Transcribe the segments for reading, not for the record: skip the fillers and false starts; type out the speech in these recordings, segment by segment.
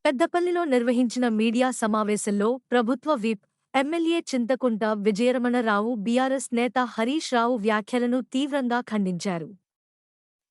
పెద్దపల్లిలో నిర్వహించిన మీడియా సమావేశంలో ప్రభుత్వ whip MLA Chintakunta Vijayaramanarao BRS నేత హరీష్ రావు వ్యాఖ్యలను తీవ్రంగా ఖండించారు.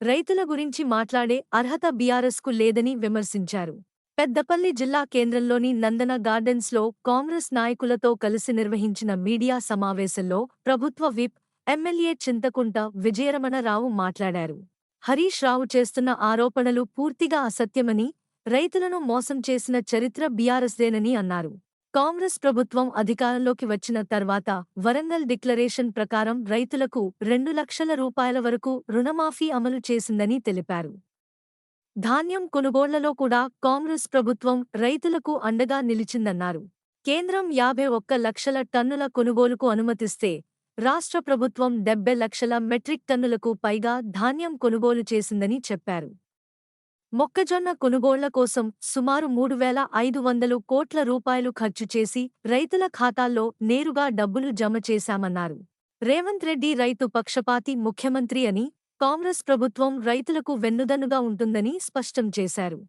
రైతుల గురించి మాట్లాడే అర్హత బీఆర్ఎస్కు లేదని విమర్శించారు. పెద్దపల్లి జిల్లా కేంద్రంలోని నందన గార్డెన్స్లో కాంగ్రెస్ నాయకులతో కలిసి నిర్వహించిన మీడియా సమావేశంలో ప్రభుత్వ విప్ ఎమ్మెల్యే చింతకుంట విజయరమణరావు మాట్లాడారు. హరీష్ రావు చేస్తున్న ఆరోపణలు పూర్తిగా అసత్యమని, రైతులను మోసం చేసిన చరిత్ర బీఆర్ఎస్దేనని అన్నారు. కాంగ్రెస్ ప్రభుత్వం అధికారంలోకి వచ్చిన తర్వాత వరంగల్ డిక్లరేషన్ ప్రకారం రైతులకు 2 లక్షల రూపాయల వరకు రుణమాఫీ అమలు చేసిందని తెలిపారు. ధాన్యం కొనుగోళ్లలో కూడా కాంగ్రెస్ ప్రభుత్వం రైతులకు అండగా నిలిచిందన్నారు. కేంద్రం 51 లక్షల టన్నుల కొనుగోలుకు అనుమతిస్తే రాష్ట్ర ప్రభుత్వం 70 లక్షల మెట్రిక్ టన్నులకు పైగా ధాన్యం కొనుగోలు చేసిందని చెప్పారు. మొక్కజొన్న కొనుగోళ్ల కోసం సుమారు 3,500 కోట్ల రూపాయలు ఖర్చు చేసి రైతుల ఖాతాల్లో నేరుగా డబ్బులు జమ చేశామన్నారు. రేవంత్ రెడ్డి రైతు పక్షపాతి ముఖ్యమంత్రి అని, కాంగ్రెస్ ప్రభుత్వం రైతులకు వెన్నుదన్నుగా ఉంటుందని స్పష్టం చేశారు.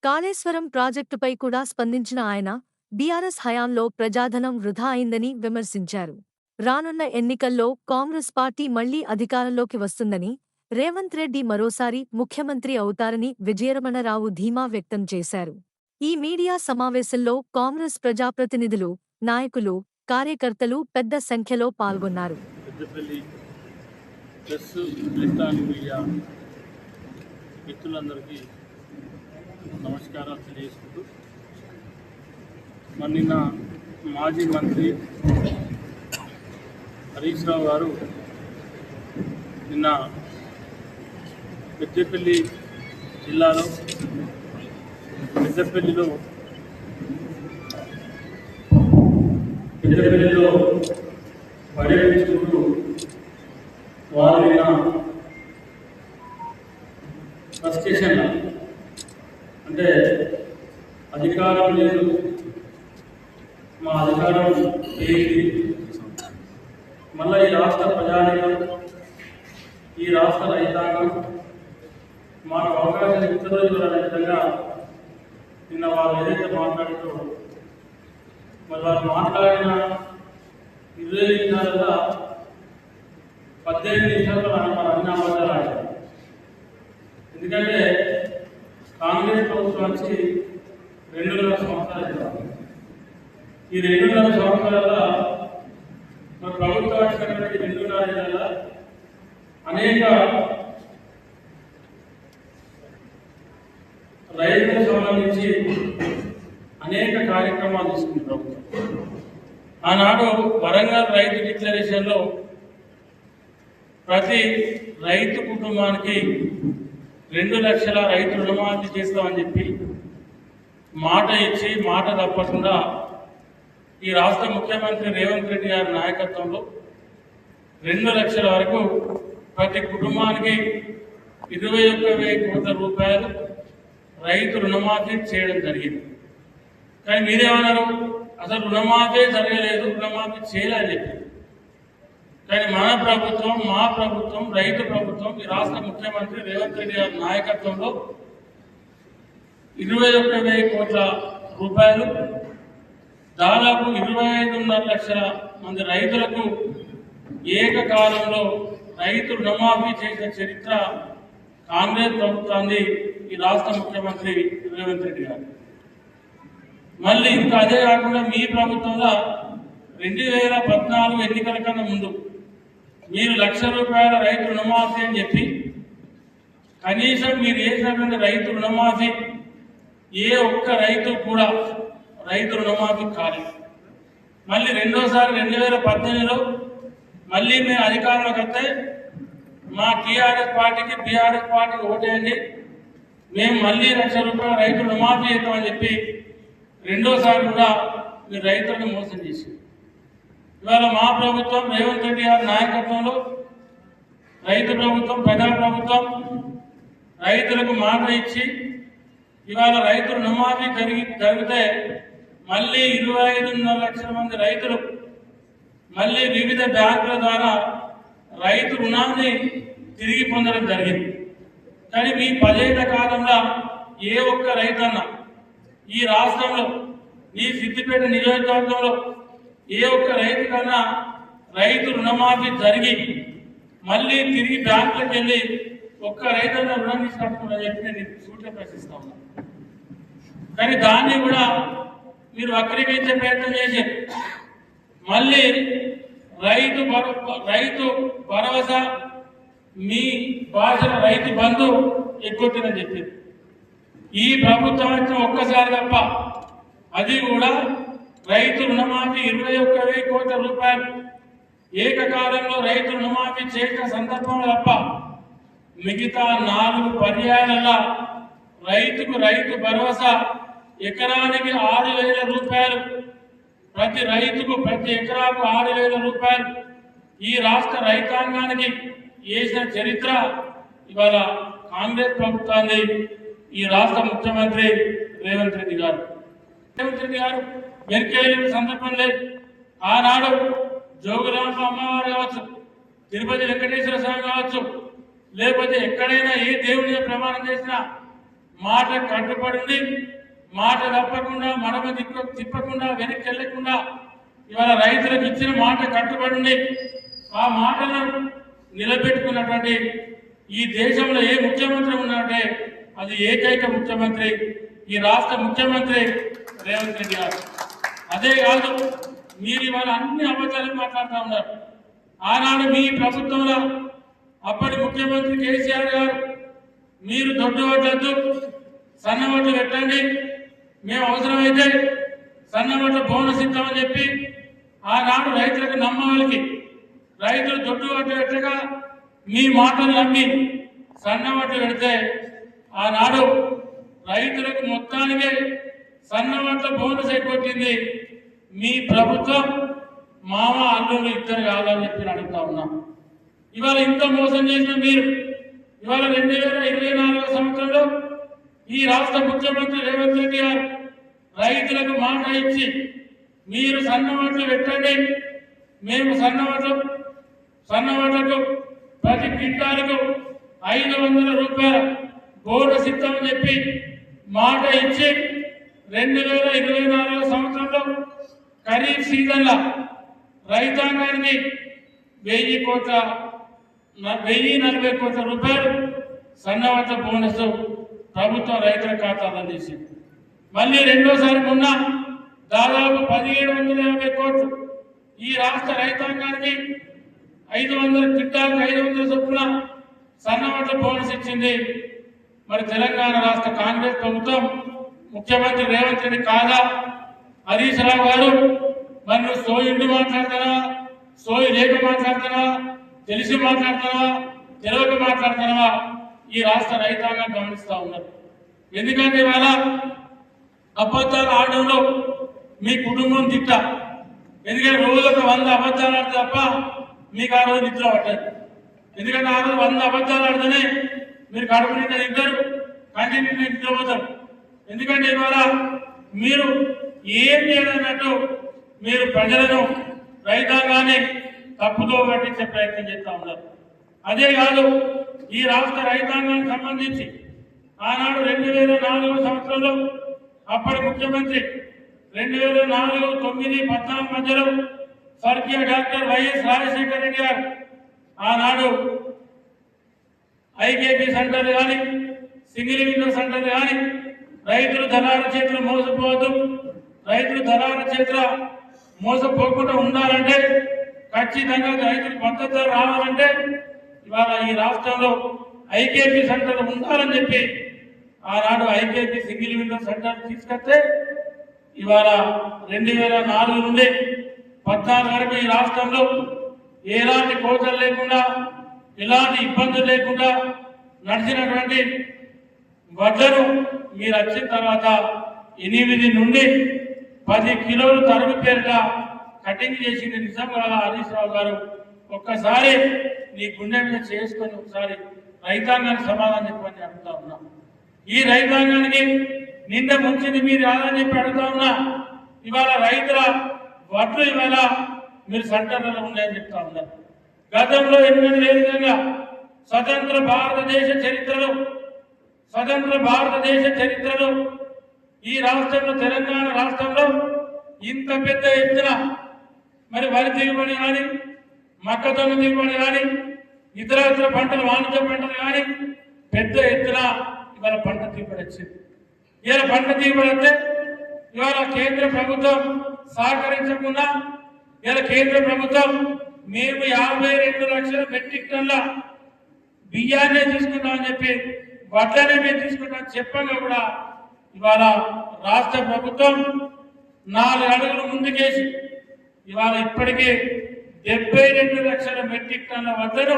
కాళేశ్వరం ప్రాజెక్టుపై కూడా స్పందించిన ఆయన బీఆర్ఎస్ హయాంలో ప్రజాధనం వృధా అయిందని విమర్శించారు. రానున్న ఎన్నికల్లో కాంగ్రెస్ పార్టీ మళ్లీ అధికారంలోకి వస్తుందని, రేవంత్ రెడ్డి మరోసారి ముఖ్యమంత్రి అవుతారని విజయరమణరావు ధీమా వ్యక్తం చేశారు. ఈ మీడియా సమావేశంలో కాంగ్రెస్ ప్రజాప్రతినిధులు, నాయకులు, కార్యకర్తలు పెద్ద సంఖ్యలో పాల్గొన్నారు. నమస్కారాలు తెలియజేసుకుంటూ, నిన్న మాజీ మంత్రి హరీష్ రావు గారు నిన్న పెద్దపల్లి జిల్లాలో పెద్దపల్లిలో పర్యటించుకుంటూ వారు ఫ్రస్ట్రేషన్ అంటే అధికారం లేదు, మా అధికారం ఏంటి, మళ్ళీ ఈ రాష్ట్ర ప్రజానికం, ఈ రాష్ట్ర రైతాంగం మాకు అవకాశం ఇచ్చిన అనే విధంగా నిన్న వాళ్ళు ఏదైతే మాట్లాడుతూ మరి వాళ్ళు మాట్లాడిన 20 నిమిషాలలో 18 నిమిషాల్లో మన అన్ని అబద్ధాలు ఆడారు. ఎందుకంటే కాంగ్రెస్ ప్రభుత్వం వచ్చి 2.5 సంవత్సరాలు. ఈ 2.5 సంవత్సరాలలో మన ప్రభుత్వం వచ్చినటువంటి 2.5 ఏళ్ళ అనేక రైతులకు సంబంధించి అనేక కార్యక్రమాలు తీసుకుంది ప్రభుత్వం. ఆనాడు వరంగల్ రైతు డిక్లరేషన్లో ప్రతి రైతు కుటుంబానికి 2 లక్షల రైతు రుణమాఫీ చేస్తామని చెప్పి మాట ఇచ్చి మాట తప్పకుండా ఈ రాష్ట్ర ముఖ్యమంత్రి రేవంత్ రెడ్డి గారి నాయకత్వంలో 2 లక్షల వరకు ప్రతి కుటుంబానికి 21,000 కోట్ల రూపాయలు రైతు రుణమాఫీ చేయడం జరిగింది. కానీ మీరేమన్నారు, అసలు రుణమాఫీ జరగలేదు, రుణమాఫీ చేయాలని చెప్పి. కానీ మన ప్రభుత్వం, మా ప్రభుత్వం, రైతు ప్రభుత్వం, ఈ రాష్ట్ర ముఖ్యమంత్రి రేవంత్ రెడ్డి గారి నాయకత్వంలో 21,000 కోట్ల రూపాయలు దాదాపు 25.5 లక్షల మంది రైతులకు ఏకకాలంలో రైతు రుణమాఫీ చేసిన చరిత్ర కాంగ్రెస్ ప్రభుత్వాన్ని, ఈ రాష్ట్ర ముఖ్యమంత్రి రేవంత్ రెడ్డి గారు. మళ్ళీ ఇంకా అదే కాకుండా మీ ప్రభుత్వంలో 2014 ఎన్నికల కన్నా ముందు మీరు 1 లక్ష రూపాయల రైతు రుణమాఫీ అని చెప్పి కనీసం మీరు చేసినటువంటి రైతు రుణమాఫీ ఏ ఒక్క రైతు కూడా రైతు రుణమాఫీ కాలేదు. మళ్ళీ రెండోసారి 2018లో మళ్ళీ మేము అధికారంలోకి వస్తే మా టీఆర్ఎస్ పార్టీకి బీఆర్ఎస్ పార్టీకి ఓటేయండి, మేము మళ్ళీ 1 లక్ష రూపాయల రైతు రుణమాఫీ చేద్దామని చెప్పి రెండోసారి కూడా మీరు రైతులను మోసం చేశారు. ఇవాళ మా ప్రభుత్వం రేవంత్ రెడ్డి గారి నాయకత్వంలో రైతు ప్రభుత్వం, ప్రజా ప్రభుత్వం రైతులకు మాట ఇచ్చి ఇవాళ రైతు రుణమాఫీ జరిగితే మళ్ళీ 25.5 లక్షల మంది రైతులు మళ్ళీ వివిధ బ్యాంకుల ద్వారా రైతు రుణాన్ని తిరిగి పొందడం జరిగింది. కానీ మీ 10 ఏళ్ల కాలంలో ఏ ఒక్క రైతన్నా ఈ రాష్ట్రంలో ఈ సిద్దిపేట నియోజకవర్గంలో ఏ ఒక్క రైతు కన్నా రైతు రుణమాఫీ జరిగి మళ్ళీ తిరిగి బ్యాంకులకు వెళ్ళి ఒక్క రైతన్న రుణం తీసుకుంటున్నారని చెప్పి నేను సూటిగా ప్రశ్నిస్తా ఉన్నాను. కానీ దాన్ని కూడా మీరు వక్రీకరించే ప్రయత్నం చేశారు. మళ్ళీ రైతు భరోసా మీ భాషలో రైతు బంధు ఎగ్గొట్టినని చెప్పింది. ఈ ప్రభుత్వం వచ్చిన ఒక్కసారి తప్ప, అది కూడా రైతు రుణమాఫీ 21,000 కోట్ల రూపాయలు ఏకకాలంలో రైతు రుణమాఫీ చేసిన సందర్భంలో తప్ప మిగతా 4 పర్యాయాల రైతుకు రైతు భరోసా ఎకరానికి 6,000 రూపాయలు, ప్రతి రైతుకు ప్రతి ఎకరాకు 6,000 రూపాయలు ఈ రాష్ట్ర రైతాంగానికి వేసిన చరిత్ర ఇవాళ కాంగ్రెస్ ప్రభుత్వాన్ని ఈ రాష్ట్ర ముఖ్యమంత్రి రేవంత్ రెడ్డి గారు వెనుకేళ్ళ సందర్భం లేదు. ఆనాడు జోగులాంబ అమ్మవారు కావచ్చు, తిరుపతి వెంకటేశ్వర స్వామి కావచ్చు, లేకపోతే ఎక్కడైనా ఏ దేవుడి ప్రమాణం చేసినా మాట కట్టుబడి మాట తప్పకుండా మడమ తిప్పకుండా వెనక్కి వెళ్ళకుండా ఇవాళ రైతులకు ఇచ్చిన మాట కట్టుబడి ఆ మాటను నిలబెట్టుకున్నటువంటి ఈ దేశంలో ఏ ముఖ్యమంత్రి ఉన్నారంటే అది ఏకైక ముఖ్యమంత్రి ఈ రాష్ట్ర ముఖ్యమంత్రి రేవంత్ రెడ్డి గారు. అదే కాదు, మీరు ఇవాళ అన్ని అబద్ధాలు మాట్లాడుతూ ఉన్నారు. ఆనాడు మీ ప్రభుత్వంలో అప్పటి ముఖ్యమంత్రి కేసీఆర్ గారు మీరు దొడ్డు వడ్డద్దు, సన్న వడ్లు పెట్టండి, మేము అవసరమైతే సన్న వడ్ల బోనస్ ఇద్దామని చెప్పి ఆనాడు రైతులకు నమ్మవాళ్ళకి రైతులు దొడ్డు వడ్లు పెట్టగా మీ మాటలు నమ్మి సన్న వడ్లు పెడితే ఆనాడు రైతులకు మొత్తానికే సన్న వడ్ల బోనస్ అయిపోతుంది. మీ ప్రభుత్వం మామ అల్లుళ్ళు ఇద్దరు కావాలని చెప్పి అడుగుతా ఉన్నాం. ఇవాళ ఇంత మోసం చేసిన మీరు ఇవాళ 2024 సంవత్సరంలో ఈ రాష్ట్ర ముఖ్యమంత్రి రేవంత్ రెడ్డి గారు రైతులకు మాట ఇచ్చి మీరు సన్నవడ్లు పెట్టండి, మేము సన్నవడ్లకు ప్రతి క్వింటాలకు 500 రూపాయల బోనస్ ఇస్తామని చెప్పి మాట ఇచ్చి 2024 సంవత్సరంలో ఖరీఫ్ సీజన్లో రైతాంగానికి 1,040 కోట్ల రూపాయలు సన్నవడ్ల బోనస్ ప్రభుత్వం రైతుల ఖాతాలో తీసింది. మళ్ళీ రెండోసారి మొన్న దాదాపు 1,750 కోట్లు ఈ రాష్ట్ర రైతాంగానికి 500 క్వింటాలకు 500 చొప్పున సన్నవడ్ల బోనస్ ఇచ్చింది. మరి తెలంగాణ రాష్ట్ర కాంగ్రెస్ ప్రభుత్వం ముఖ్యమంత్రి రేవంత్ రెడ్డి కాదా హరీష్ రావు గారు మరి నువ్వు సోయిండి మాట్లాడతానా, సోయి లేక మాట్లాడతానా, తెలిసి మాట్లాడతానా, తెలియక మాట్లాడతానా ఈ రాష్ట్ర రైతాంగం గమనిస్తూ ఉన్నారు. ఎందుకంటే ఇవాళ అబద్ధాలు ఆడడంలో మీ కుటుంబం తిట్ట, ఎందుకంటే రోజుకు 100 అబద్ధాలు ఆడితే తప్ప మీకు ఆ రోజు నిద్ర పట్టదు. ఎందుకంటే ఆ రోజు 100 అబద్ధాలు ఆడితేనే మీరు కడుపు నిండా తింటారు, కంటి నిండా నిద్రపోతారు. ఎందుకంటే ఇవాళ మీరు ఏం చేయాలన్నట్టు మీరు ప్రజలను రైతాంగాన్ని తప్పుదో పట్టించే ప్రయత్నం చేస్తూ ఉన్నారు. అదే కాదు, ఈ రాష్ట్ర రైతాంగానికి సంబంధించి ఆనాడు 2004 సంవత్సరంలో అప్పటి ముఖ్యమంత్రి 2004, 9, 14 మధ్యలో స్వర్గీయ డాక్టర్ వైఎస్ రాజశేఖర రెడ్డి గారు ఆనాడు ఐకేపీ సెంటర్లు కానీ సింగిల్ విండో సెంటర్లు కానీ రైతులు దళాల చేతులు మోసపోవద్దు, రైతులు దళాల చేతుల మోసపోకుండా ఉండాలంటే ఖచ్చితంగా రైతులు మద్దతు రావాలంటే ఇవాళ ఈ రాష్ట్రంలో ఐకేపీ సెంటర్ ఉండాలని చెప్పి ఆనాడు ఐకేపీ సింగిల్ విండో సెంటర్ తీసుకొస్తే ఇవాళ 2004 నుండి 14 వరకు ఈ రాష్ట్రంలో ఎలాంటి కోతలు లేకుండా ఎలాంటి ఇబ్బందులు లేకుండా నడిచినటువంటి వడ్లను మీరు వచ్చిన తర్వాత 8 నుండి 10 కిలోలు తరుగు పేరిట కటింగ్ చేసింది నిజంగా హరీష్ రావు గారు. ఒక్కసారి నీ గుండె మీద చేసుకొని ఒకసారి రైతాంగానికి సమాధానం చెప్పని అడుగుతా ఉన్నా. ఈ రైతాంగానికి నిండా ముంచింది మీరు కాదని చెప్పి అడుగుతా ఉన్నా. ఇవాళ రైతుల వడ్లు ఇవాళ మీరు సెంటర్లలో ఉన్నాయని చెప్తా ఉన్నారు. గతంలో ఎన్నడూ లేని విధంగా స్వతంత్ర భారతదేశ చరిత్రలో ఈ రాష్ట్రంలో తెలంగాణ రాష్ట్రంలో ఇంత పెద్ద ఎత్తున మరి వరి దిగుబడి కానీ మొక్కజొన్న దిగుబడి కానీ ఇతర పంటలు వాణిజ్య పంటలు కానీ పెద్ద ఎత్తున ఇవాళ పంట దిగుబడి వచ్చింది. ఇవాళ పంట దిగుబడి అంటే ఇవాళ కేంద్ర ప్రభుత్వం సహకరించకుండా ఇవాళ కేంద్ర ప్రభుత్వం మేము 52 లక్షల మెట్రిక్ టన్నుల బియ్యాన్నే తీసుకుంటామని చెప్పి వడ్లనే మేము తీసుకుంటాం చెప్పంగా కూడా ఇవాళ రాష్ట్ర ప్రభుత్వం 4 అడుగులు ముందుకేసి ఇవాళ ఇప్పటికే 72 లక్షల మెట్రిక్ టన్నుల వడ్లను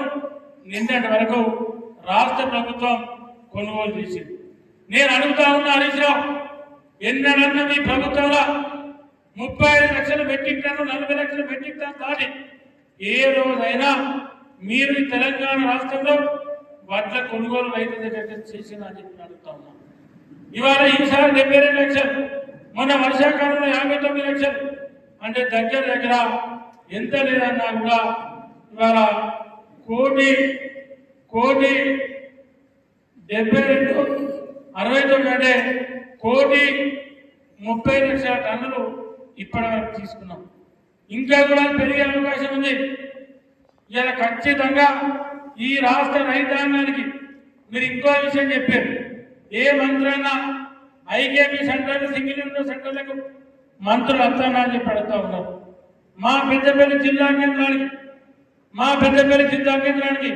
నిన్నటి వరకు రాష్ట్ర ప్రభుత్వం కొనుగోలు చేసింది. నేను అడుగుతా ఉన్నా హరీష్ రావు, ఎన్నడన్నా మీ ప్రభుత్వంలో 35 లక్షల మెట్రిక్ టన్ను 40 లక్షల మెట్రిక్ టన్ను దాటి ఏ రోజైనా మీరు ఈ తెలంగాణ రాష్ట్రంలో వడ్ల కొనుగోలు రైతుల దగ్గర చేసిన అని చెప్పి అడుగుతా ఉన్నా. ఇవాళ ఈసారి 72 లక్షలు, మొన్న వర్షాకాలంలో 59 లక్షలు, అంటే దగ్గర ఎంత లేదన్నా కూడా ఇవాళ కోటి 72 69 అంటే 1,30,00,000 టన్నులు ఇప్పటి వరకు తీసుకున్నాం. ఇంకా కూడా పెరిగే అవకాశం ఉంది. ఇలా ఖచ్చితంగా ఈ రాష్ట్ర రైతాంగానికి మీరు ఇంకో విషయం చెప్పారు. ఏ మంత్రైనా ఐకేపీ సెంటర్లు సింగిల్ విండో సెంటర్లకు మంత్రులు వస్తానా అని చెప్పి అడుగుతా ఉన్నారు. మా పెద్దపల్లి జిల్లా కేంద్రానికి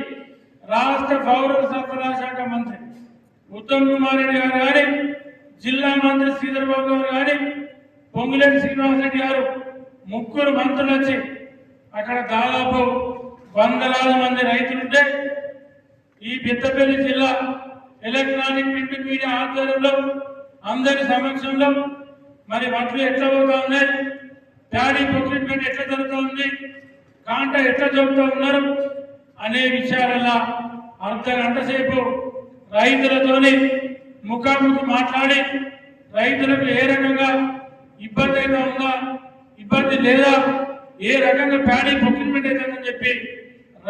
రాష్ట్ర పౌర సరఫరా శాఖ మంత్రి ఉత్తమ్ కుమార్ రెడ్డి గారు కానీ, జిల్లా మంత్రి శ్రీధర్ బాబు గారు కానీ, పొంగులేటి శ్రీనివాసరెడ్డి గారు, ముగ్గురు మంత్రులు వచ్చి అక్కడ దాదాపు వందలాది మంది రైతులుంటే ఈ పెద్దపల్లి జిల్లా ఎలక్ట్రానిక్ ప్రింట్ మీడియా ఆధ్వర్యంలో అందరి సమక్షంలో మరి వడ్లు ఎట్లా పోతా ఉన్నాయి, ప్యాడీ ప్రొక్యూర్మెంట్ ఎట్లా జరుగుతూ ఉంది, కాంట ఎట్లా చెబుతూ ఉన్నారు అనే విషయాలలో అర్ధగంట సేపు రైతులతోని ముఖాముఖి మాట్లాడి రైతులకు ఏ రకంగా ఇబ్బంది అయితే ఉందా, ఇబ్బంది లేదా, ఏ రకంగా ప్యాడీ ప్రొక్యూర్మెంట్ అవుతుందని చెప్పి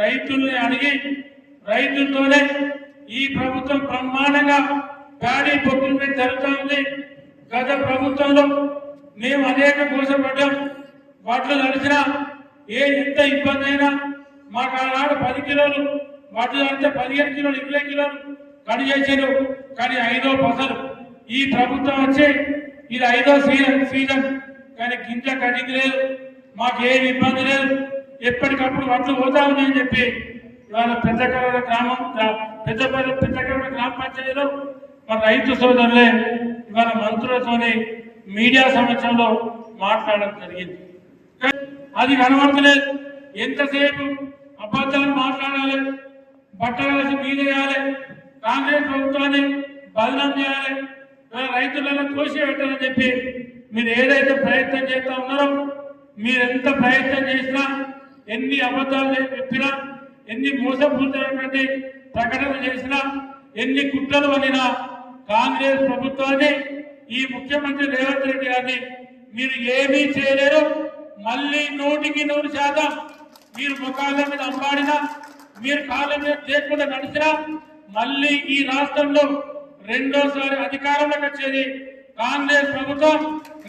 రైతుల్ని అడిగి రైతులతోనే ఈ ప్రభుత్వం బ్రహ్మాండంగా ప్యాడీ ప్రొక్యూర్మెంట్ జరుగుతూ ఉంది. గత ప్రభుత్వంలో మేము అనేక మోసపడ్డాం. వడ్లు నడిచినా ఎంత ఇబ్బంది అయినా మాకు ఆనాడు 10 కిలోలు వడ్లు నడితే 15 కిలోలు 20 కిలోలు కడి చేసారు. కానీ 5వ ఫసలు ఈ ప్రభుత్వం వచ్చి ఇది 5వ సీజన్ కానీ గింజ కటింగ్ లేదు, మాకు ఏమి ఇబ్బంది లేదు, ఎప్పటికప్పుడు వడ్లు పోతా ఉన్నాయని చెప్పి ఇవాళ పెద్దకరణ గ్రామ పంచాయతీలో మన రైతు సోదరులే ఇవాళ మంత్రులతోని మీడియా సమక్షంలో మాట్లాడడం జరిగింది. అది కనబడతలేదు. ఎంతసేపు అబద్ధాలు మాట్లాడాలి, బట్టలు మీదేయాలి, కాంగ్రెస్ ప్రభుత్వాన్ని బదనాం చేయాలి, రైతులను తోసి పెట్టాలని చెప్పి మీరు ఏదైతే ప్రయత్నం చేస్తా ఉన్నారో, మీరు ఎంత ప్రయత్నం చేసినా, ఎన్ని అబద్ధాలు చెప్పినా, ఎన్ని మోసపూరితమైనటువంటి ప్రకటనలు చేసినా, ఎన్ని కుట్రలు వనినా కాంగ్రెస్ ప్రభుత్వాన్ని, ఈ ముఖ్యమంత్రి రేవంత్ రెడ్డి గారిని మీరు ఏమీ చేయలేరు. మళ్ళీ 100% మీరు ముఖాల మీద అంబాడినా, మీరు కాళ్ళ మీద లేకుండా నడిచినా మళ్ళీ ఈ రాష్ట్రంలో రెండోసారి అధికారంలోకి వచ్చేది కాంగ్రెస్ ప్రభుత్వం.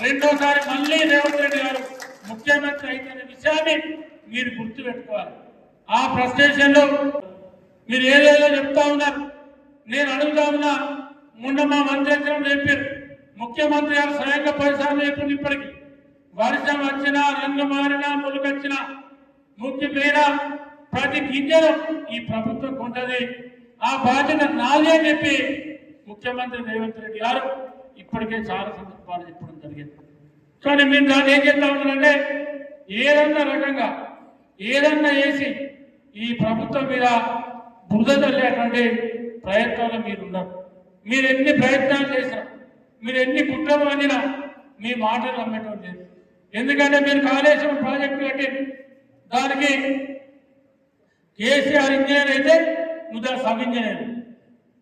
రెండోసారి మళ్ళీ రేవంత్ రెడ్డి గారు ముఖ్యమంత్రి అయిన విషయాన్ని మీరు గుర్తుపెట్టుకోవాలి. ఆ ఫ్రస్ట్రేషన్లో మీరు ఏదేదో చెప్తా ఉన్నారు. నేను అడుగుతా ఉన్నా, మొన్న మా మంత్రి చెప్పారు, ముఖ్యమంత్రి గారు స్వయంగా 10 సార్లు చెప్పింది. ఇప్పటికీ వర్షం వచ్చినా, రంగు మారినా, మొలకొచ్చినా, ముఖ్యమైన ప్రతి గింజను ఈ ప్రభుత్వం కొంటది, ఆ బాధ్యత నాదే అని చెప్పి ముఖ్యమంత్రి రేవంత్ రెడ్డి గారు ఇప్పటికే చాలా సందర్భాలు చెప్పడం జరిగింది. కానీ మీరు దాన్ని ఏం చేస్తా ఉన్నారంటే ఏదన్నా రకంగా ఏదన్నా వేసి ఈ ప్రభుత్వం మీద బురద చల్లేటువంటి ప్రయత్నాలు మీరు ఉన్నారు. మీరు ఎన్ని ప్రయత్నాలు చేసినా, మీరు ఎన్ని కుట్రలు అందినా మీ మాటలు నమ్మటం లేదు. ఎందుకంటే మీరు కాళేశ్వరం ప్రాజెక్టు కట్టి దానికి కేసీఆర్ ఇంజనీర్ అయితే నువ్వు దాని సబ్ ఇంజనీర్,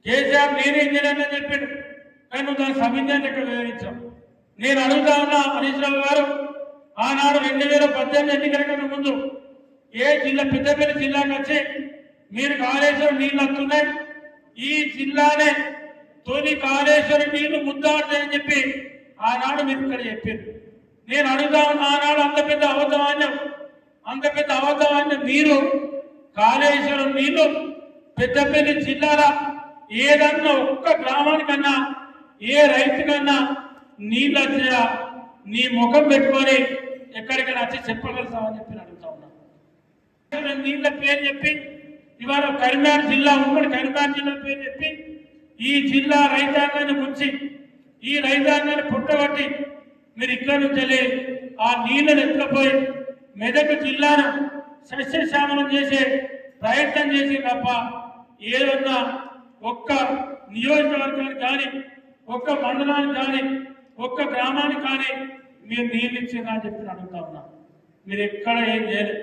కేసీఆర్ నేనే ఇంజనీర్ అని చెప్పాడు, కానీ నువ్వు దాని సబ్ ఇంజనీర్ ఇక్కడ వివరించావు. నేను అడుగుతా ఉన్నా హరీష్ రావు గారు, ఆనాడు 2018 ఎన్నికల కన్నా ముందు ఏ జిల్లా పెద్దపల్లి జిల్లాకి వచ్చి మీరు కాళేశ్వరం నీళ్ళు వస్తున్నాయి, ఈ జిల్లానే తొలి కాళేశ్వరం నీళ్లు ముద్దాడుతాయని చెప్పి ఆనాడు మీరు ఇక్కడ చెప్పారు. నేను అడుగుతా ఉన్న ఆనాడు అంత పెద్ద అబద్ధమాన్యం మీరు కాళేశ్వరం నీళ్లు పెద్దపల్లి జిల్లాలో ఏదన్నా ఒక్క గ్రామానికన్నా ఏ రైతుకన్నా నీళ్ళు వచ్చినా నీ ముఖం పెట్టుకొని ఎక్కడికైనా వచ్చి చెప్పగలుగుతామని చెప్పి అడుగుతా ఉన్నా. నీళ్ళ పేరు చెప్పి ఇవాళ కరీంనగర్ జిల్లా ఉమ్మడి కరీంనగర్ జిల్లా పేరు చెప్పి ఈ జిల్లా రైతాంగాన్ని ముంచి ఈ రైతాంగాన్ని పుట్టబట్టి మీరు ఇక్కడ నుంచి వెళ్ళి ఆ నీళ్ళను ఎత్తుకపోయి మెదక్ జిల్లాను సస్యశ్యామలం చేసే ప్రయత్నం చేసి తప్ప ఏదన్నా ఒక్క నియోజకవర్గానికి కానీ ఒక్క మండలానికి కానీ ఒక్క గ్రామానికి కానీ మీరు నీళ్ళు ఇచ్చిందా అని చెప్పి అడుగుతా ఉన్నా. మీరు ఎక్కడ ఏం చేయలేదు.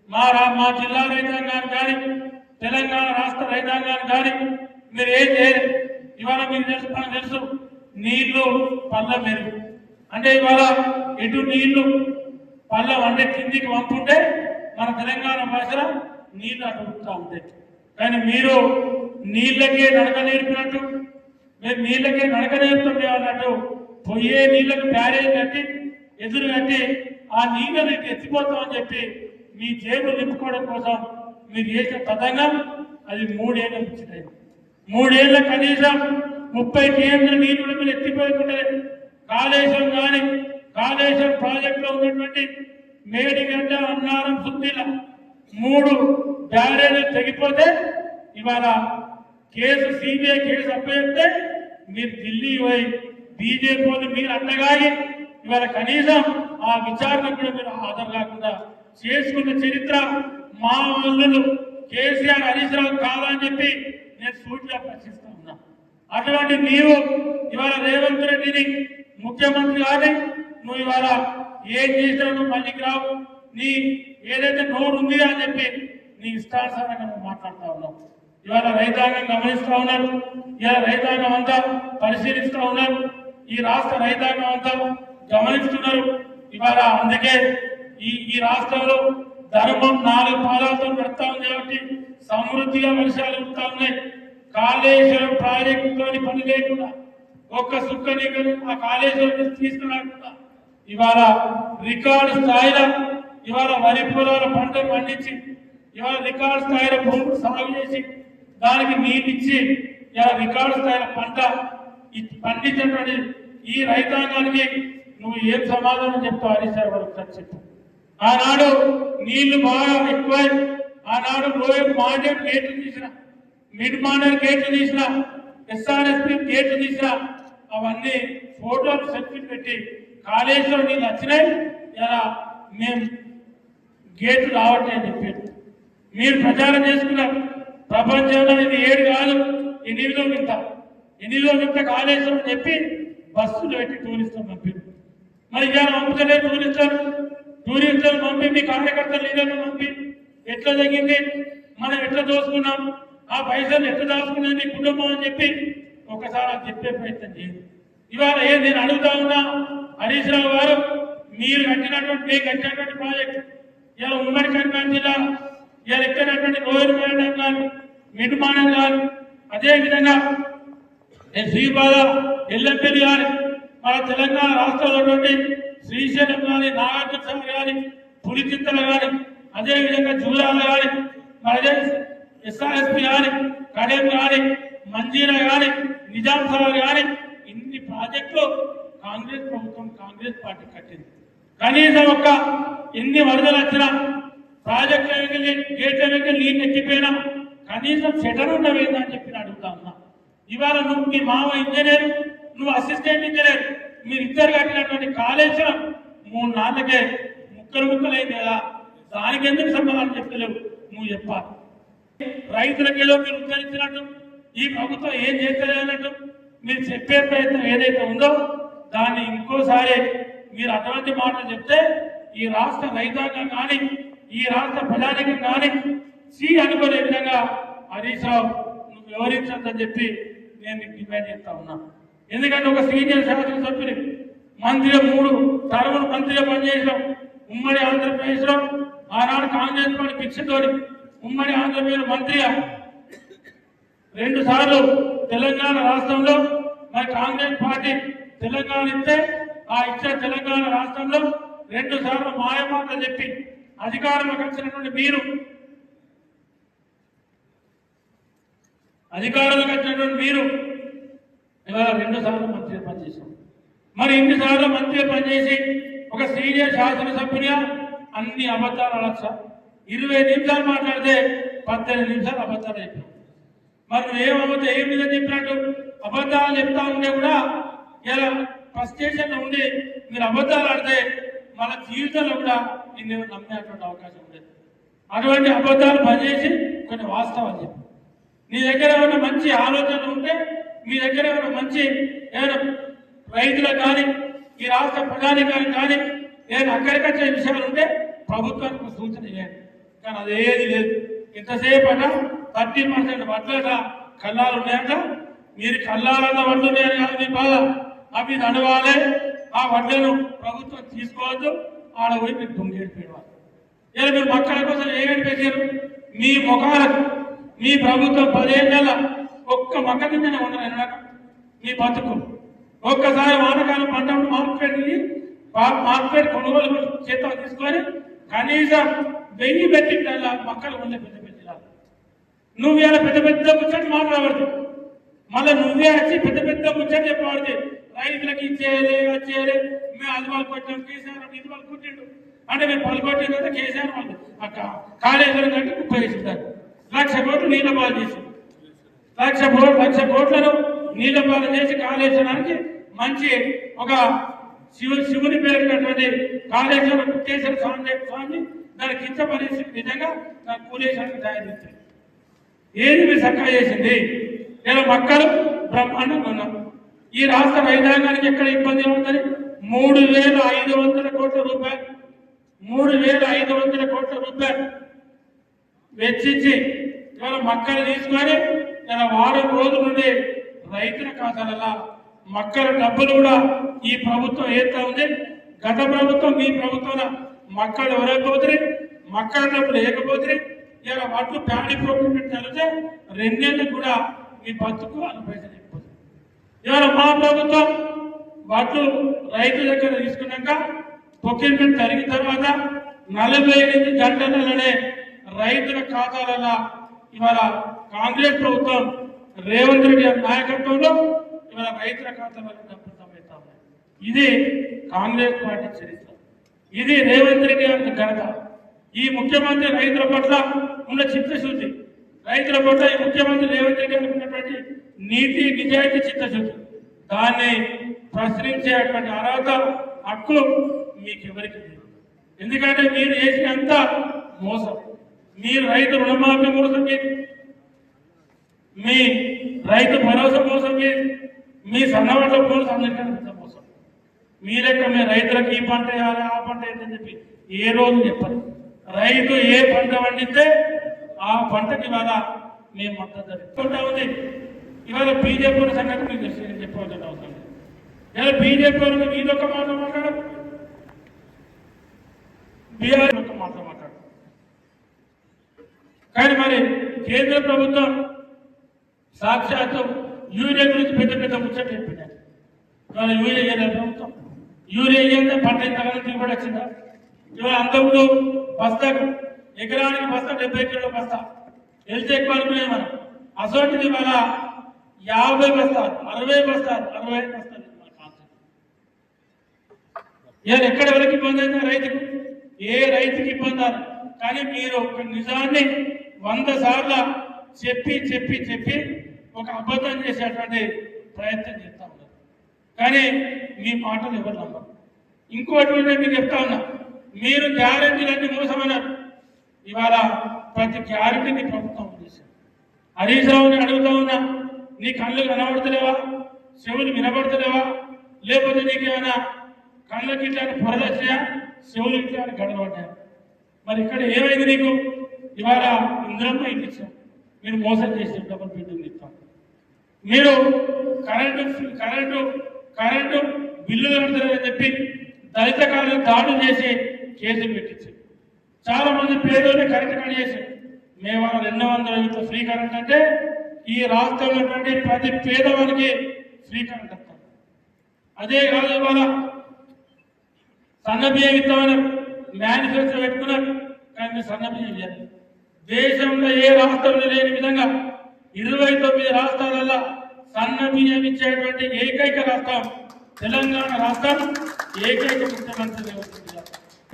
మా జిల్లా రైతాంగానికి కానీ తెలంగాణ రాష్ట్ర రైతాంగానికి కానీ మీరు ఏం చేయలేదు. ఇవాళ మీకు తెలుసు, మనకు తెలుసు నీళ్లు పళ్ళ మెరుగు అంటే ఇవాళ ఎటు నీళ్లు పళ్ళం అంటే కిందికి పంపుంటే మన తెలంగాణ భాషలో నీళ్లు అడుగుతూ ఉంటాయి. కానీ మీరు నీళ్ళకే నడక నేర్పినట్టు, మీరు నీళ్ళకే నడక నేర్పుతుండే అన్నట్టు పొయ్యే నీళ్లకు బ్యారేజ్ కట్టి ఎదురు కట్టి ఆ నీళ్ళని ఎత్తిపోతామని చెప్పి మీ జేబులు నింపుకోవడం కోసం మీరు చేసిన తతంగం అది 3 ఏళ్ళ వచ్చినాయి. 3 ఏళ్ళ కనీసం 30 టీఎంల నీళ్లు మీరు ఎత్తిపోయకుంటే కాళేశ్వరం కానీ కాళేశ్వరం ప్రాజెక్టులో ఉన్నటువంటి మేడిగడ్డ అన్నారం సుద్దిల 3 బ్యారేజీలు తెగిపోతే ఇవాళ సిబిఐ కేసు అప్పచెప్తే మీరు ఢిల్లీ పోయి బీజేపీ వాళ్ళు మీరు అండగాగి ఇవాళ కనీసం ఆ విచారణ కూడా మీరు హాజరు కాకుండా చేసుకున్న చరిత్ర మా వాళ్ళు కేసీఆర్ హరీష్ రావు కాదని చెప్పి నేను సూటిగా ప్రశ్నిస్తా ఉన్నా. అటువంటి నీవు ఇవాళ రేవంత్ రెడ్డిని ముఖ్యమంత్రి కానీ నువ్వు ఇవాళ ఏం చేసినా నువ్వు మళ్ళీకి రావు, నీ ఏదైతే నోరు ఉంది అని చెప్పి నీ ఇష్టానుసారంగా నువ్వు మాట్లాడుతూ ఉన్నావు. ఇవాళ రైతాంగం గమనిస్తూ ఉన్నారు, ఇవాళ రైతాంగం అంతా పరిశీలిస్తూ ఉన్నారు, ఈ రాష్ట్ర రైతాంగం అంతా గమనిస్తున్నారు. ఇవాళ అందుకే ఈ రాష్ట్రంలో ధర్మం 4 పాదాలతో నడుస్తా ఉంది కాబట్టి సమృద్ధిగా వర్షాలు కురుతా ఉన్నాయి. కాళేశ్వరం ప్రాజెక్టుతో పని లేకుండా ఒక్క సుక్క నీళ్ళు ఆ కాళేశ్వరం తీసుకురాకుండా ఇవాళ రికార్డు స్థాయిలో ఇవాళ వరి పొలాల పంటలు పండించి ఇవాళ రికార్డు స్థాయిలో భూములు సాగు చేసి దానికి నీళ్ళు ఇచ్చి ఇలా రికార్డు స్థాయిలో పంట పండించినటువంటి ఈ రైతాంగానికి నువ్వు ఏం సమాధానం చెప్తావు హరీష్ రావు గారు చెప్పు. ఆనాడు నీళ్లు బాగా ఎక్కువై ఆనాడు లోయర్ మాండేట్ గేట్లు తీసిన, మిడ్ మాండేట్ గేట్లు తీసిన, ఎస్ఆర్ఎస్పి గేట్లు తీసిన అవన్నీ ఫోటోలు సెల్ఫీలు పెట్టి కాళేశ్వరం నీళ్ళు వచ్చినాయి ఇలా మేము గేట్లు రావట్లే అని చెప్పారు. మీరు ప్రచారం చేసుకున్నారు. ప్రపంచంలో ఇది 7 కాదు 8వ వింత కాళేశ్వరం చెప్పి బస్సులు పెట్టి టూరిస్టులు పంపారు. మరి ఇవాళ పంపుతలే టూరిస్టులు పంపి మీ కార్యకర్తలు లీడర్లు పంపి ఎట్లా తగ్గింది, మనం ఎట్లా దోసుకున్నాం, ఆ పైసలు ఎట్లా దాచుకున్నది కుటుంబం అని చెప్పి ఒకసారి అది చెప్పే ప్రయత్నం చేయండి. ఇవాళ నేను అడుగుతా ఉన్నా హరీష్ రావు గారు, మీరు కట్టినటువంటి ప్రాజెక్టు ఇలా ఉమ్మడి కరీంనగర్ జిల్లా ఇలా ఎక్కినటువంటి లోయర్ మేడం గారు మిడ్మానం గారు అదేవిధంగా శ్రీపాద ఎల్లంపల్లి గారు మన తెలంగాణ రాష్ట్రంలో శ్రీశైలం కానీ నాగార్జున సాగర్ కానీ పులిచింతలు కానీ అదేవిధంగా జూరాల కానీ అదే ఎస్ఆర్ఎస్పి కానీ కడెం కానీ మంజీరా కానీ నిజాం సాగర్ కానీ ఇన్ని ప్రాజెక్టులు కాంగ్రెస్ ప్రభుత్వం కాంగ్రెస్ పార్టీ కట్టింది. కనీసం ఒక్క ఎన్ని వరదలు వచ్చినా ప్రాజెక్టుల గేట్ల నీళ్ళు ఎక్కిపోయినా కనీసం షటర్ ఉండవేందా అని చెప్పి అడుగుతా ఉన్నా. ఇవాళ నువ్వు మీ మామ ఇంజనీర్, నువ్వు అసిస్టెంట్ ఇంజనీర్, మీరిద్దరు కట్టినటువంటి కాళేశ్వరం 3 నాళ్ళకే ముక్కలైంది కదా, దానికి ఎందుకు సమాధానం చెప్తలేవు నువ్వు చెప్పాలి. రైతులకు ఏదో మీరు ఉద్ధరించినట్టు ఈ ప్రభుత్వం ఏం చేస్తలేదు అన్నట్టు మీరు చెప్పే ప్రయత్నం ఏదైతే ఉందో దాన్ని ఇంకోసారి మీరు అటువంటి మాటలు చెప్తే ఈ రాష్ట్ర రైతాంగం కానీ ఈ రాష్ట్ర ప్రజానికం కానీ అనుకునే విధంగా హరీష్ రావు నువ్వు వివరించద్దని చెప్పి నేను డిమాండ్ చేస్తా ఉన్నా. ఎందుకంటే ఒక సీనియర్ శాసనసభ్యుని మంత్రిగా 3 టర్ములు మంత్రిగా పనిచేసినాం. ఉమ్మడి ఆంధ్రప్రదేశ్లో ఆనాడు కాంగ్రెస్ పార్టీ భిక్షతోని ఉమ్మడి ఆంధ్రప్రదేశ్ మంత్రిగా 2 సార్లు తెలంగాణ రాష్ట్రంలో మరి కాంగ్రెస్ పార్టీ తెలంగాణ ఇస్తే ఆ ఇచ్చిన తెలంగాణ రాష్ట్రంలో 2 సార్లు మాయమాటలు చెప్పి అధికారంలోకి వచ్చినటువంటి మీరు ఇవాళ 2 సార్లు మంత్రిగా పనిచేశాం. మరి ఇన్ని సార్లు మంత్రిగా పనిచేసి ఒక సీనియర్ శాసనసభ్యునిగా అన్ని అబద్ధాలు అనొచ్చా? 20 నిమిషాలు మాట్లాడితే 18 నిమిషాలు అబద్ధాలు చెప్పాం. మరి ఏం మీద చెప్పినట్టు అబద్ధాలు చెప్తా ఉంటే కూడా ఇలా ఫ్రస్ట్రేషన్లో ఉండి మీరు అబద్ధాలు ఆడితే మన జీవితంలో కూడా నేను నమ్మేటువంటి అవకాశం ఉండేది. అటువంటి అబద్ధాలు పనిచేసి కొన్ని వాస్తవాలు చెప్పి నీ దగ్గర ఏమైనా మంచి ఆలోచనలు ఉంటే మీ దగ్గర ఏమైనా రైతులకు కానీ ఈ రాష్ట్ర ప్రధానికానికి కానీ ఏదైనా అక్కడికొచ్చే విషయాలు ఉంటే ప్రభుత్వానికి సూచన చేయండి. కానీ అదేది లేదు. ఇంతసేపు అట 30% వడ్లట కళ్ళాలు ఉన్నాయట. మీరు కళ్ళాలన్న వడ్లు ఉన్నాయని కాదు మీ బాధ. అవి నడవాలి. ఆ వడ్లను ప్రభుత్వం తీసుకోవద్దు. ఆడ పోయి మీరు దొంగేడు పేడవాలి. ఇలా మీరు మక్కల కోసం ఏమేమి పెట్టారు? మీ ముఖాలకు మీ ప్రభుత్వం 10 ఏళ్ళ ఒక్క మక్క కిందనే ఉండదు. మీ బతుకు ఒక్కసారి వానకాలం పంటప్పుడు మార్కెట్ కొనుగోలు చేతం తీసుకొని కనీసం 1000 పెట్టింటల్లా మక్కలు ఉండే పెద్ద నువ్వు ఇలా పెద్ద ముచ్చట్లు మాట్లాడవద్దు. మళ్ళీ నువ్వే వచ్చి పెద్ద ముచ్చట్లు చెప్పవద్దు. రైతులకు ఇచ్చేయాలి వచ్చేయాలి మేము అది వాళ్ళు కొట్టాం కేసీఆర్ ఇది వాళ్ళు కొట్టిండు అంటే మేము పలుకొట్టిందంటే కేసీఆర్ వాళ్ళు కాళేశ్వరం కట్టి 30 వేసిస్తారు. 1,00,000 కోట్లు నీళ్ళ పాలు చేసి 1,00,000 కోట్లను నీళ్ళ పాలు చేసి కాళేశ్వరానికి మంచి ఒక శివుని పేరున్నటువంటి కాళేశ్వరం కుట్టేశ్వర స్వామి దానికి ఇంత పరిస్థితి నిజంగా నాకు కూలేశ్వరానికి తయారు చేస్తుంది. ఏది మీరు చక్కగా చేసింది? ఇలా మక్కలు బ్రహ్మాండంగా ఉన్నాం. ఈ రాష్ట్ర రైతాంగానికి ఎక్కడ ఇబ్బంది అవుతుంది? 3,500 కోట్ల రూపాయలు 3,500 కోట్ల రూపాయలు వెచ్చించి ఇవాళ మక్కలు తీసుకొని ఇలా వారం రోజుల నుండి రైతుల ఖాతాలలో మక్కల డబ్బులు కూడా ఈ ప్రభుత్వం ఏతా ఉంది. గత ప్రభుత్వం మీ ప్రభుత్వంలో మక్కలు ఎవరైపోతే మక్కల డబ్బులు వేయకపోతే ఇలా వడ్లు ప్యాడీ ప్రొక్యూర్మెంట్ జరిగితే 2 నెలలు కూడా మీ బతుకు అని పైసలు చెప్పిపోతుంది. ఇవాళ మా ప్రభుత్వం వడ్లు రైతు దగ్గర తీసుకున్నాక ప్రొక్యూర్మెంట్ జరిగిన తర్వాత 48 గంటలలోనే రైతుల ఖాతాలలో ఇవాళ కాంగ్రెస్ ప్రభుత్వం రేవంత్ రెడ్డి గారి నాయకత్వంలో ఇవాళ రైతుల ఖాతాలలో డబ్బులు జమ. ఇది కాంగ్రెస్ పార్టీ చరిత్ర. ఇది రేవంత్ రెడ్డి గారి ఘనత. ఈ ముఖ్యమంత్రి రైతుల పట్ల ఉన్న చిత్తశుద్ధి, రైతుల పట్ల ఈ ముఖ్యమంత్రి రేవంత్ రెడ్డి గారికి ఉన్నటువంటి నీతి నిజాయితీ చిత్తశుద్ధి, దాన్ని ప్రశ్నించేటువంటి అర్హత హక్కు మీకు ఎవరికి లేదు. ఎందుకంటే మీరు చేసినంత మోసం. మీరు రైతు రుణమాఫీ మోసం చేసి, మీ రైతు భరోసా మోసం చేసి, మీ సన్నవాళ్ళ మోసం అందరికీ మోసం. మీ లెక్క మీ రైతులకు ఈ పంట వేయాలి ఆ పంట ఏంటని చెప్పి ఏ రోజు చెప్పరు. రైతు ఏ పంట పండితే ఆ పంటకి ఇవాళ మేము మద్దతు జరుగుతుంటా ఉంది. ఇవాళ బీజేపీ సంగతి మీకు తెలిసి చెప్పవలసిన అవసరం లేదు. ఇలా బీజేపీ వాళ్ళకి మీదొక మాట మాట్లాడరు, బీఆర్ ఒక మాట మాట్లాడరు. కానీ మరి కేంద్ర ప్రభుత్వం సాక్షాత్తు యూరియా గురించి పెద్ద ముచ్చట చెప్పినారు. ఇవాళ యూరియా ప్రభుత్వం యూరియా పంట ఇంతగానో దిగుబడి వచ్చిందా? ఇవాళ అంతకుముందు బస్తాకు ఎకరానికి బస్తా 70 కిలోల బస్తా వెళ్తే ఎక్కువ అనుకునేది మనం. అసోంటిది ఇవాళ 50 బస్తాలు 60 బస్తాలు 65 బస్తాలు. ఇవాళ ఎక్కడ ఎవరికి ఇబ్బంది అయితే రైతుకు, ఏ రైతుకి ఇబ్బంది అని. కానీ మీరు ఒక నిజాన్ని 100 సార్లు చెప్పి ఒక అబద్ధం చేసేటువంటి ప్రయత్నం చేస్తా ఉన్నారు. కానీ మీ మాటలు ఎవరు నమ్మరు. ఇంకోటి మీకు చెప్తా ఉన్నా, మీరు గ్యారెంటీలన్నీ మోసమన్నారు. ఇవాళ ప్రతి గ్యారెంటీని ప్రభుత్వం చేశారు. హరీష్ రావుని అడుగుతా ఉన్నా, నీ కళ్ళు కనబడతలేవా, చెవులు వినబడతలేవా, లేకపోతే నీకేమైనా కళ్ళకి ఇట్లా పొరలు వచ్చాయా, చెవులు ఇట్లా గడవడ్డాయా? మరి ఇక్కడ ఏమైంది నీకు? ఇవాళ ఇంద్రమ్మ ఇంటి ఇచ్చాం, మీరు మోసం చేసిన డబుల్ బెడ్రూమ్ ఇస్తాం. మీరు కరెంటు బిల్లులు కడతారని చెప్పి దళిత కాలను దాడులు చేసి కేసులు పెట్టించారు. చాలా మంది పేదోళ్ళే కరెంట్ కట్ చేశారు. మేము 200 యూనిట్ల ఫ్రీ కరెంట్ అంటే ఈ రాష్ట్రంలో ఉన్నటువంటి ప్రతి పేదవానికి ఫ్రీ కరెంట్ వస్తాం. అదే కాదు ఇవాళ సన్నబియ్యం ఇస్తామని మేనిఫెస్టో పెట్టుకున్నారు, కానీ సన్నబియ్యం లేదు. దేశంలో ఏ రాష్ట్రంలో లేని విధంగా 29 రాష్ట్రాలలో సన్నబియ్యం ఇచ్చేటువంటి ఏకైక రాష్ట్రం తెలంగాణ రాష్ట్రం. ఏకైక ముఖ్యమంత్రి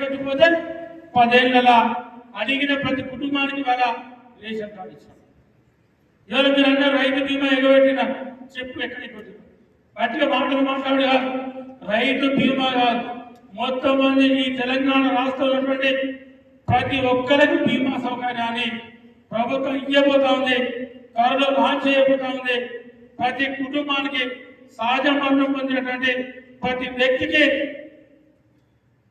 ఇకపోతే 10 ఏళ్ళ అడిగిన ప్రతి కుటుంబానికి వాళ్ళ రేషన్ కార్డు ఇచ్చాం. ఇవాళ మీరు అన్నారు రైతు బీమా ఎగబెట్టినారు, చెప్పు ఎక్కడికి వచ్చిన గట్టిగా మాట్లాడు కాదు, రైతు బీమా కాదు, మొత్తం మంది ఈ తెలంగాణ రాష్ట్రంలో ఉన్నటువంటి ప్రతి ఒక్కరికి బీమా సౌకర్యాన్ని ప్రభుత్వం ఇవ్వబోతా ఉంది, త్వరలో లాంచ్ చేయబోతా ఉంది. ప్రతి కుటుంబానికి సహజ మరణం పొందినటువంటి ప్రతి వ్యక్తికి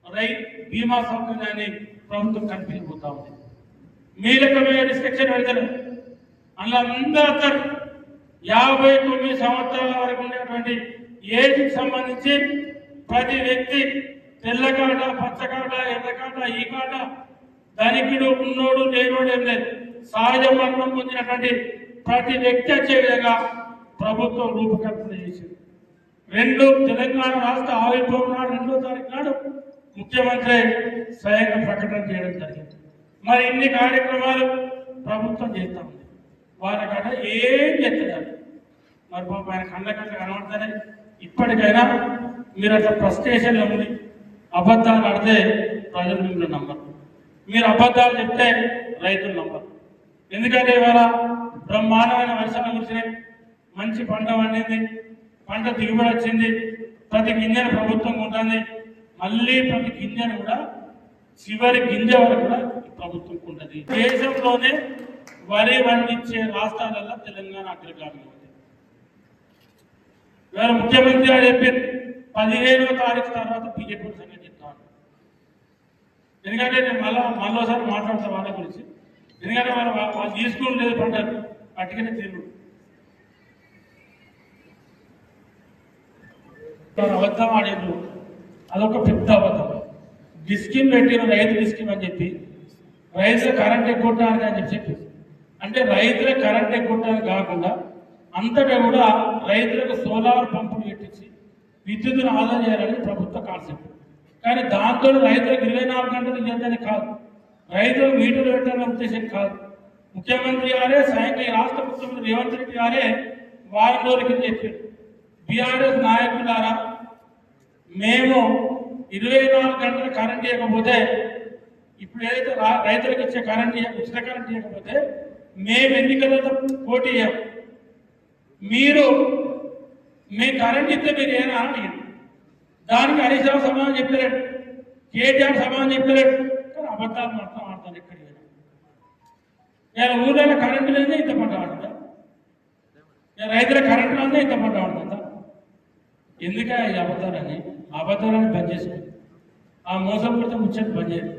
రైతు బీమా సౌకర్యాన్ని ప్రభుత్వం కల్పించబోతా ఉంది. మీ రకమైన రిస్ట్రిక్షన్ పెడతారు, అందులో అందరూ 59 సంవత్సరాల వరకు ఉండేటువంటి ఏజ్కి సంబంధించి ప్రతి వ్యక్తి తెల్లకాట, పచ్చకాట, ఎర్రకాట, ఈ కాట, ధనికుడు, ఉన్నోడు, లేనోడు ఏం లేదు, సహజ మరణం పొందినటువంటి ప్రతి వ్యక్తి వచ్చే విధంగా ప్రభుత్వం రూపకల్పన చేసింది. తెలంగాణ రాష్ట్ర ఆవిర్భావం నాడు 2వ తారీఖు నాడు ముఖ్యమంత్రి స్వయంగా ప్రకటన చేయడం జరిగింది. మరి ఇన్ని కార్యక్రమాలు ప్రభుత్వం చేస్తా ఉంది, వాళ్ళకట ఏం చేస్తున్నారు. మరి పాప ఆయన కళ్ళ కనబడతానే. ఇప్పటికైనా మీరు అట్లా ఫ్రస్ట్రేషన్లో ఉండి అబద్ధాలు ఆడితే ప్రజలు మిమ్మల్ని నమ్మరు, మీరు అబద్ధాలు చెప్తే రైతులు నమ్మరు. ఎందుకంటే ఇవాళ బ్రహ్మాండమైన వర్షాలు కురిసినాయి, మంచి పంట పండింది, పంట దిగుబడి వచ్చింది, ప్రతి గింజను ప్రభుత్వం ఉంటుంది. మళ్ళీ ప్రతి గింజను కూడా చివరి గింజ వరకు కూడా ప్రభుత్వం ఉంటుంది. దేశంలోనే వరి పండించే రాష్ట్రాలలో తెలంగాణ అగ్రగామిలో ఉంది. ఇవాళ ముఖ్యమంత్రి గారు చెప్పారు 15వ తారీఖు తర్వాత బీజేపీ సంగతి చెప్తాను. ఎందుకంటే నేను మళ్ళీసారి మాట్లాడతాను వాళ్ళ గురించి. ఎందుకంటే వాళ్ళు తీసుకుని లేదు పంట పట్టుకునే తీరు అబద్ధం ఆడేది, అదొక పెద్ద అబద్ధం. డిస్కిమ్ పెట్టిన రైతు డిస్కిమ్ అని చెప్పి రైతుల కరెంట్ ఎగ్గొట్టడానికి అని చెప్పి, అంటే రైతుల కరెంట్ ఎగ్గొట్టడానికి కాకుండా అంతటా కూడా రైతులకు సోలార్ పంపులు పెట్టించి విద్యుత్తును ఆదా చేయాలని ప్రభుత్వ కాన్సెప్ట్. కానీ దాంతో రైతులకు 24 గంటలు ఇవ్వద్దని కాదు, రైతులకు మీటర్లు పెట్టాలనే ఉద్దేశం కాదు. ముఖ్యమంత్రి గారే స్వయంగా ఈ రాష్ట్ర ముఖ్యమంత్రి రేవంత్ రెడ్డి గారే వారం రోజుల కింద చెప్పారు, బీఆర్ఎస్ నాయకులారా మేము 24 గంటలు కరెంట్ ఇవ్వకపోతే, ఇప్పుడు ఏదైతే రైతులకు ఇచ్చే కరెంట్ ఉచిత కరెంట్ ఇవ్వకపోతే మేము ఎన్నికలతో పోటీ చేయం, మీరు మీ కరెంట్ ఇస్తే మీరు ఏనా అడిగింది. దానికి హరీష్ రావు సమాధానం చెప్పలేడు, కేటీఆర్ సమాధానం చెప్పలేడు. కానీ అబద్ధాలు మాత్రం ఆడతాను ఎక్కడికి. నేను ఊళ్ళో కరెంటు లేదే ఇంత పంట ఆడుతుందా, నేను రైతుల కరెంటు లేదే ఇంత పంట ఆడుతుందా. ఎందుకే ఈ అబద్ధాలని బంద్ చేసుకోండి, ఆ మోసం కూడా ముచ్చట బంద్ చేయండి.